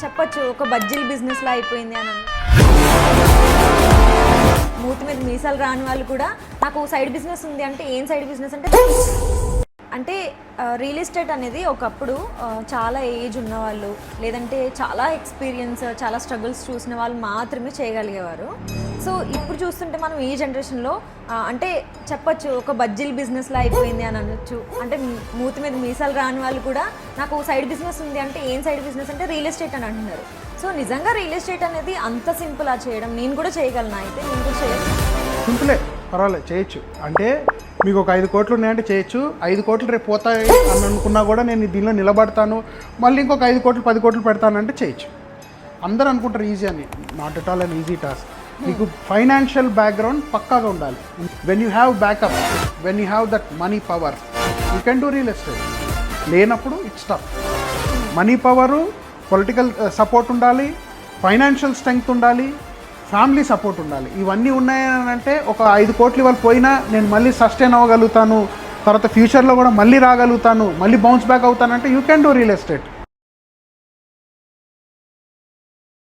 చెప్పొచ్చు ఒక బజ్జీల బిజినెస్లా అయిపోయింది అని. మూతి మీద మీసాలు రాని వాళ్ళు కూడా నాకు సైడ్ బిజినెస్ ఉంది అంటే ఏం సైడ్ బిజినెస్ అంటే రియల్ ఎస్టేట్ అనేది ఒకప్పుడు చాలా ఏజ్ ఉన్నవాళ్ళు లేదంటే చాలా ఎక్స్పీరియన్స్ చాలా స్ట్రగుల్స్ చూసిన వాళ్ళు మాత్రమే చేయగలిగేవారు. సో ఇప్పుడు చూస్తుంటే మనం ఈ జనరేషన్లో అంటే చెప్పొచ్చు ఒక బజ్జీల బిజినెస్లా అయిపోయింది అని అనొచ్చు. అంటే మూతి మీద మీసాలు రాని వాళ్ళు కూడా నాకు సైడ్ బిజినెస్ ఉంది అంటే ఏం సైడ్ బిజినెస్ అంటే రియల్ ఎస్టేట్ అని అంటున్నారు. సో నిజంగా రియల్ ఎస్టేట్ అనేది అంత సింపుల్ చేయడం? నేను కూడా చేయగలను, అయితే నేను కూడా చేయొచ్చు. సింపులే, పర్వాలేదు, చేయొచ్చు. అంటే మీకు ఒక 5 కోట్లు ఉన్నాయంటే చేయొచ్చు. 5 కోట్లు రేపు పోతాయి అని అనుకున్నా కూడా నేను దీనిలో నిలబడతాను, మళ్ళీ ఇంకొక 5 కోట్లు 10 కోట్లు పెడతానంటే చేయొచ్చు. అందరూ అనుకుంటారు ఈజీ అని. Not at all an easy task. మీకు ఫైనాన్షియల్ బ్యాక్గ్రౌండ్ పక్కాగా ఉండాలి. When you have backup, when you have that money power, you can do real estate. లేనప్పుడు it's tough. Money power, political support ఉండాలి, ఫైనాన్షియల్ స్ట్రెంగ్త్ ఉండాలి, family support ఉండాలి. ఇవన్నీ ఉన్నాయని అంటే ఒక 5 కోట్లు ఇవాళ పోయినా నేను మళ్ళీ సస్టైన్ అవ్వగలుగుతాను, తర్వాత ఫ్యూచర్లో కూడా మళ్ళీ రాగలుగుతాను, మళ్ళీ బౌన్స్ బ్యాక్ అవుతానంటే you can do real estate.